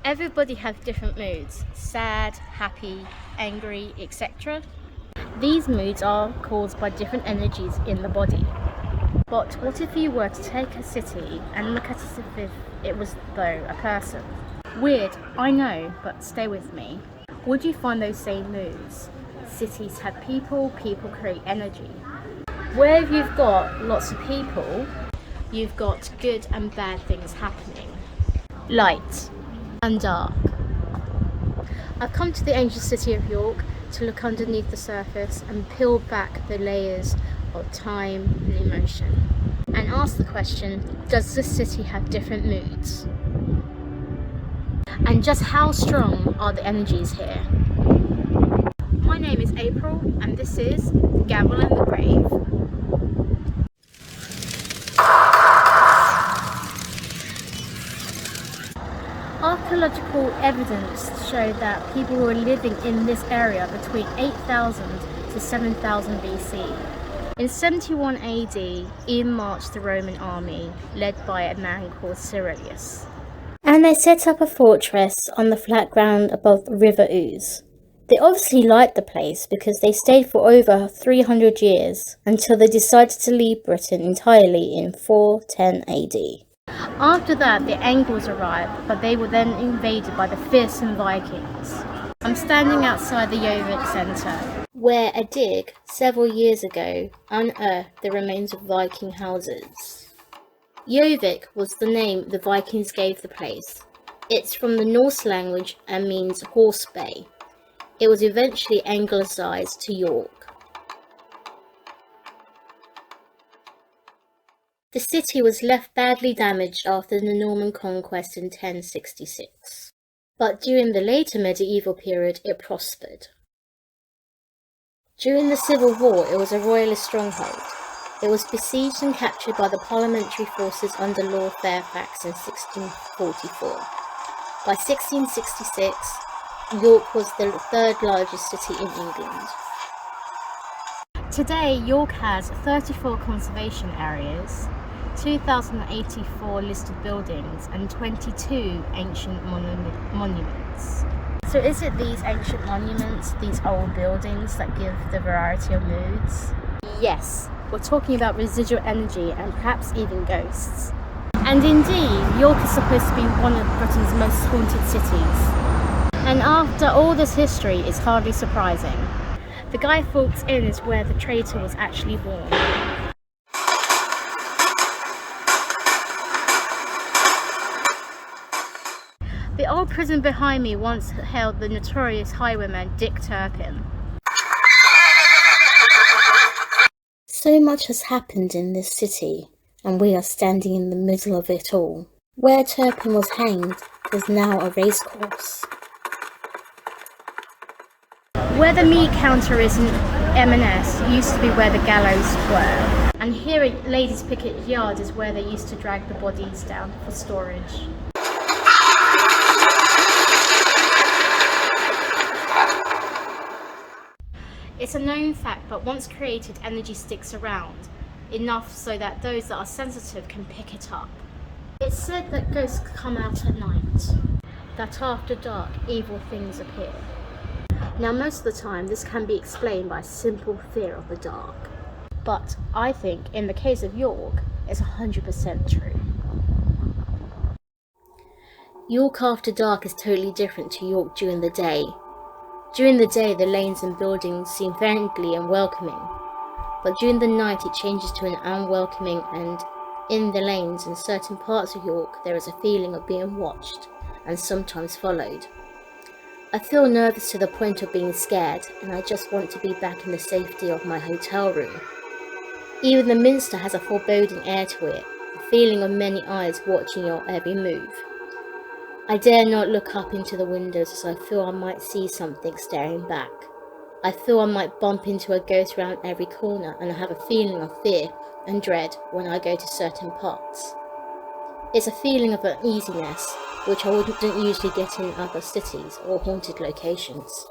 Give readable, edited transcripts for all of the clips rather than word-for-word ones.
Everybody has different moods: sad, happy, angry, etc. These moods are caused by different energies in the body. But what if you were to take a city and look at it as if it was, though, a person? Weird, I know, but stay with me. Would you find those same moods? Cities have people, people create energy. Where you've got lots of people, you've got good and bad things happening. Light and dark. I've come to the ancient city of York to look underneath the surface and peel back the layers of time and emotion, and ask the question, does this city have different moods? And just how strong are the energies here? My name is April, and this is Gamble in the Grave. Archaeological evidence showed that people were living in this area between 8000 to 7000 BC. In 71 AD, in marched the Roman army, led by a man called Cyrillus. And they set up a fortress on the flat ground above the River Ouse. They obviously liked the place because they stayed for over 300 years until they decided to leave Britain entirely in 410 AD. After that, the Angles arrived, but they were then invaded by the fearsome Vikings. I'm standing outside the Jøvik Centre, where a dig several years ago unearthed the remains of Viking houses. Jøvik was the name the Vikings gave the place. It's from the Norse language and means horse bay. It was eventually anglicised to York. The city was left badly damaged after the Norman conquest in 1066, but during the later medieval period it prospered. During the Civil War it was a royalist stronghold. It was besieged and captured by the parliamentary forces under Lord Fairfax in 1644. By 1666, York was the third largest city in England. Today, York has 34 conservation areas, 2,084 listed buildings and 22 ancient monuments. So is it these ancient monuments, these old buildings, that give the variety of moods? Yes, we're talking about residual energy and perhaps even ghosts. And indeed, York is supposed to be one of Britain's most haunted cities. And after all this history, it's hardly surprising. The Guy Fawkes Inn is where the traitor was actually born. The old prison behind me once held the notorious highwayman Dick Turpin. So much has happened in this city, and we are standing in the middle of it all. Where Turpin was hanged is now a racecourse. Where the meat counter is in M&S used to be where the gallows were, and here at Ladies' Picket Yard is where they used to drag the bodies down for storage. It's a known fact, but once created, energy sticks around, enough so that those that are sensitive can pick it up. It's said that ghosts come out at night, that after dark, evil things appear. Now, most of the time, this can be explained by a simple fear of the dark. But I think, in the case of York, it's 100% true. York after dark is totally different to York during the day. During the day, the lanes and buildings seem friendly and welcoming, but during the night it changes to an unwelcoming, and in the lanes in certain parts of York there is a feeling of being watched and sometimes followed. I feel nervous to the point of being scared, and I just want to be back in the safety of my hotel room. Even the Minster has a foreboding air to it, the feeling of many eyes watching your every move. I dare not look up into the windows as I feel I might see something staring back. I feel I might bump into a ghost round every corner, and I have a feeling of fear and dread when I go to certain parts. It's a feeling of uneasiness, which I wouldn't usually get in other cities or haunted locations.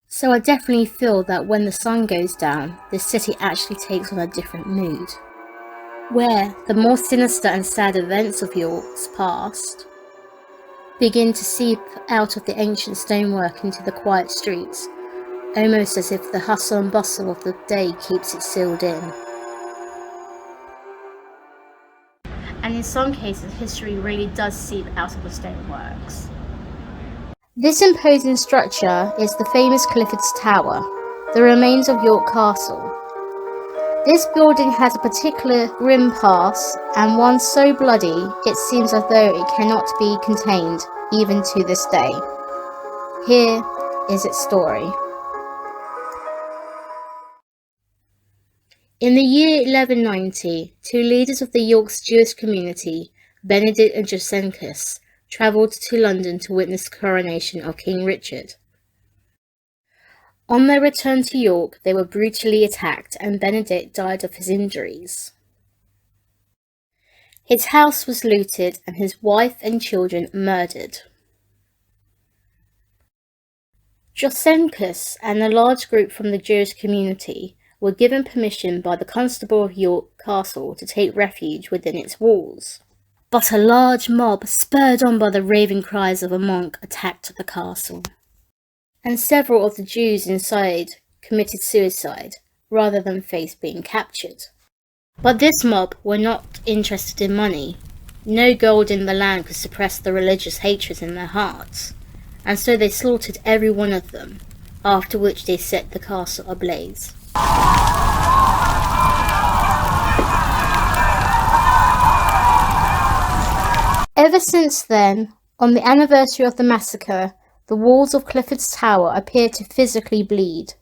So I definitely feel that when the sun goes down, the city actually takes on a different mood. where the more sinister and sad events of York's past begin to seep out of the ancient stonework into the quiet streets, almost as if the hustle and bustle of the day keeps it sealed in. And in some cases, history really does seep out of the stoneworks. This imposing structure is the famous Clifford's Tower, the remains of York Castle. This building has a particular grim past, and one so bloody it seems as though it cannot be contained even to this day. Here is its story. In the year 1190, two leaders of the York's Jewish community, Benedict and Josencus, travelled to London to witness the coronation of King Richard. On their return to York, they were brutally attacked and Benedict died of his injuries. His house was looted and his wife and children murdered. Josencus and a large group from the Jewish community were given permission by the Constable of York Castle to take refuge within its walls. But a large mob, spurred on by the raving cries of a monk, attacked the castle, and several of the Jews inside committed suicide rather than face being captured. But this mob were not interested in money. No gold in the land could suppress the religious hatred in their hearts, and so they slaughtered every one of them, after which they set the castle ablaze. Ever since then, on the anniversary of the massacre, the walls of Clifford's Tower appear to physically bleed.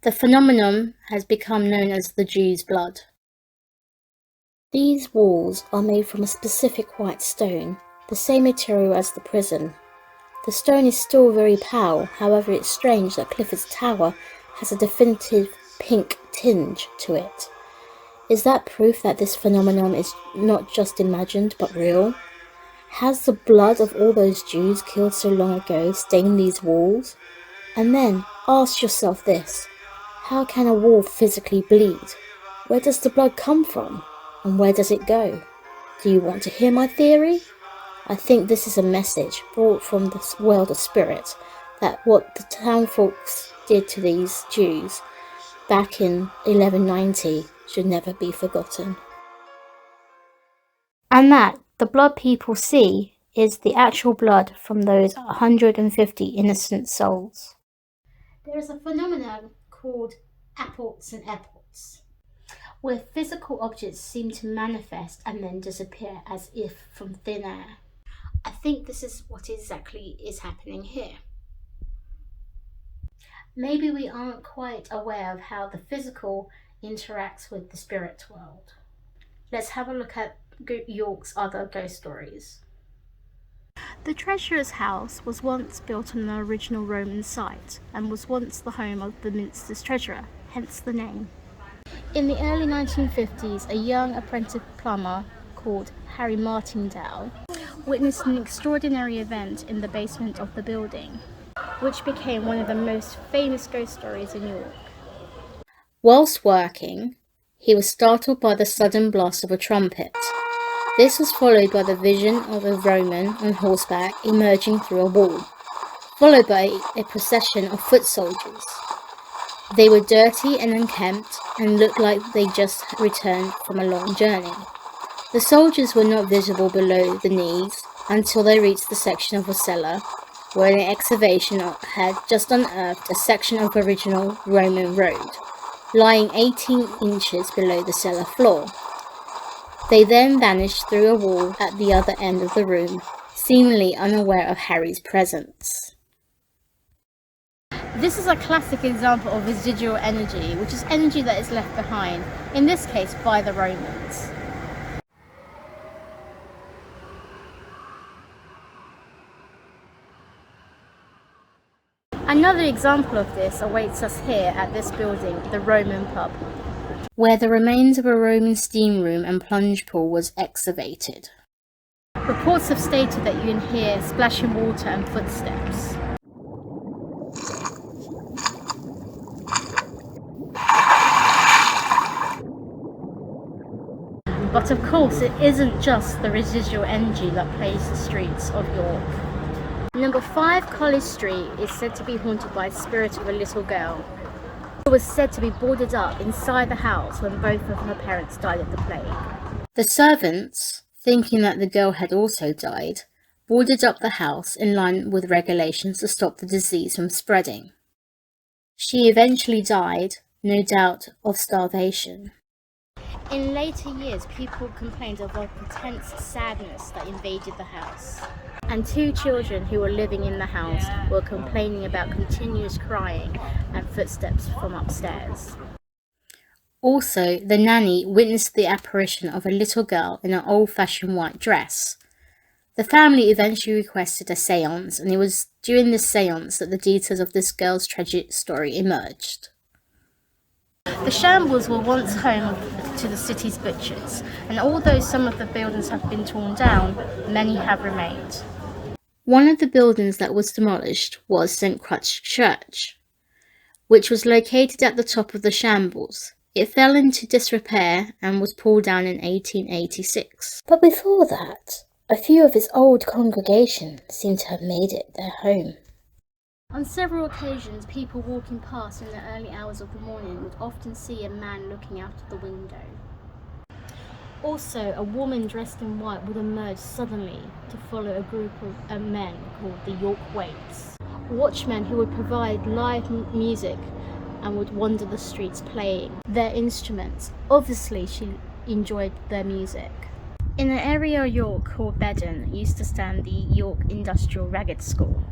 The phenomenon has become known as the Jew's blood. These walls are made from a specific white stone, the same material as the prison. The stone is still very pale, however it's strange that Clifford's Tower has a definitive pink tinge to it. Is that proof that this phenomenon is not just imagined but real? Has the blood of all those Jews killed so long ago stained these walls? And then, ask yourself this, how can a wall physically bleed? Where does the blood come from? And where does it go? Do you want to hear my theory? I think this is a message brought from the world of spirit, that what the townfolks did to these Jews back in 1190 should never be forgotten. And that the blood people see is the actual blood from those 150 innocent souls. There is a phenomenon called apports and epots, where physical objects seem to manifest and then disappear as if from thin air. I think this is what exactly is happening here. Maybe we aren't quite aware of how the physical interacts with the spirit world. Let's have a look at York's other ghost stories. The Treasurer's House was once built on an original Roman site and was once the home of the Minster's treasurer, hence the name. In the early 1950s, a young apprentice plumber called Harry Martindale witnessed an extraordinary event in the basement of the building, which became one of the most famous ghost stories in York. Whilst working, he was startled by the sudden blast of a trumpet. This was followed by the vision of a Roman on horseback emerging through a wall, followed by a procession of foot soldiers. They were dirty and unkempt and looked like they just returned from a long journey. The soldiers were not visible below the knees until they reached the section of a cellar where an excavation had just unearthed a section of original Roman road, lying 18 inches below the cellar floor. They then vanished through a wall at the other end of the room, seemingly unaware of Harry's presence. This is a classic example of residual energy, which is energy that is left behind, in this case by the Romans. Another example of this awaits us here at this building, the Roman Pub, where the remains of a Roman steam room and plunge pool was excavated. Reports have stated that you can hear splashing water and footsteps. But of course, it isn't just the residual energy that plagues the streets of York. Number 5 College Street is said to be haunted by the spirit of a little girl who was said to be boarded up inside the house when both of her parents died of the plague. The servants, thinking that the girl had also died, boarded up the house in line with regulations to stop the disease from spreading. She eventually died, no doubt of starvation. In later years, people complained of a intense sadness that invaded the house, and 2 children who were living in the house were complaining about continuous crying and footsteps from upstairs. Also, the nanny witnessed the apparition of a little girl in an old-fashioned white dress. The family eventually requested a séance, and it was during this séance that the details of this girl's tragic story emerged. The Shambles were once home to the city's butchers, and although some of the buildings have been torn down, many have remained. One of the buildings that was demolished was St. Crutch Church, which was located at the top of the Shambles. It fell into disrepair and was pulled down in 1886. But before that, a few of its old congregations seem to have made it their home. On several occasions, people walking past in the early hours of the morning would often see a man looking out of the window. Also, a woman dressed in white would emerge suddenly to follow a group of men called the York Waits, watchmen who would provide live music and would wander the streets playing their instruments. Obviously, she enjoyed their music. In an area of York called Bedden used to stand the York Industrial Ragged School.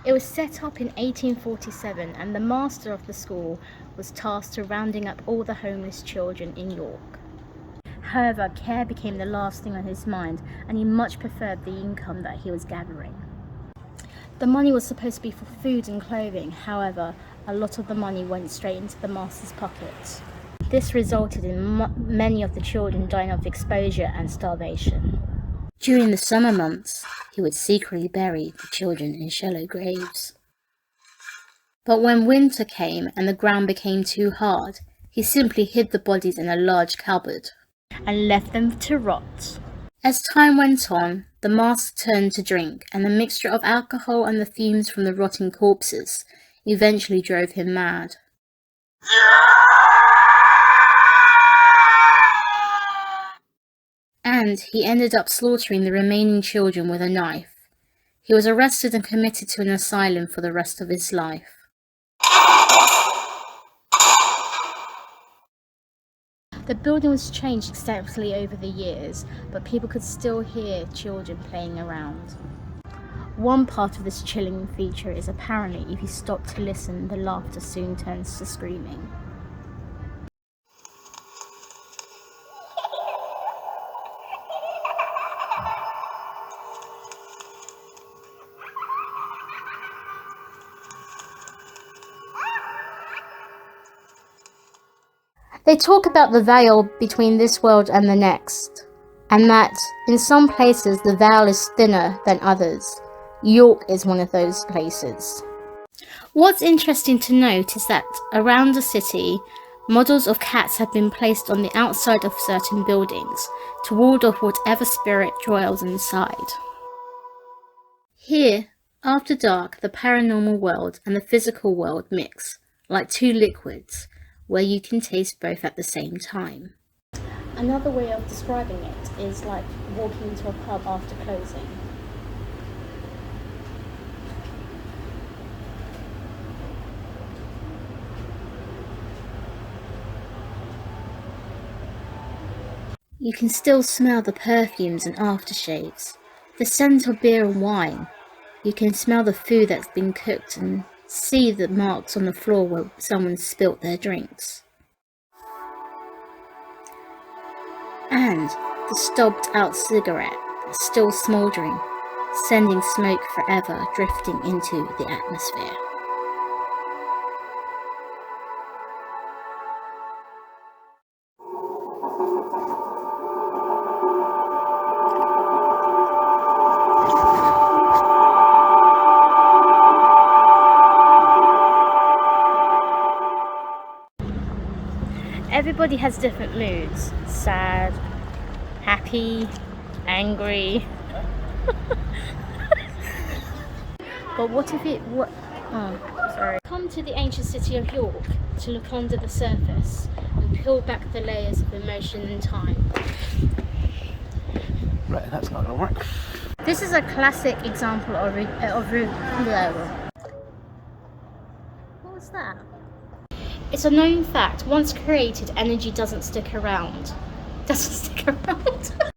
It was set up in 1847, and the master of the school was tasked to rounding up all the homeless children in York. However, care became the last thing on his mind, and he much preferred the income that he was gathering. The money was supposed to be for food and clothing. However, a lot of the money went straight into the master's pockets. This resulted in many of the children dying of exposure and starvation. During the summer months, he would secretly bury the children in shallow graves. But when winter came and the ground became too hard, he simply hid the bodies in a large cupboard and left them to rot. As time went on, the master turned to drink, and the mixture of alcohol and the fumes from the rotting corpses eventually drove him mad. And he ended up slaughtering the remaining children with a knife. He was arrested and committed to an asylum for the rest of his life. The building was changed extensively over the years, but people could still hear children playing around. One part of this chilling feature is apparently if you stop to listen, the laughter soon turns to screaming. They talk about the veil between this world and the next, and that in some places the veil is thinner than others. York is one of those places. What's interesting to note is that around the city, models of cats have been placed on the outside of certain buildings to ward off whatever spirit dwells inside. Here, after dark, the paranormal world and the physical world mix, like two liquids, where you can taste both at the same time. Another way of describing it is like walking into a pub after closing. You can still smell the perfumes and aftershaves, the scent of beer and wine. You can smell the food that's been cooked and see the marks on the floor where someone spilt their drinks. And the stobbed out cigarette that's still smouldering, sending smoke forever drifting into the atmosphere. Everybody has different moods: sad, happy, angry. But what if it come to the ancient city of York to look under the surface and peel back the layers of emotion and time. Right, that's not gonna work. This is a classic example of what was that? It's a known fact, once created, energy doesn't stick around. Doesn't stick around.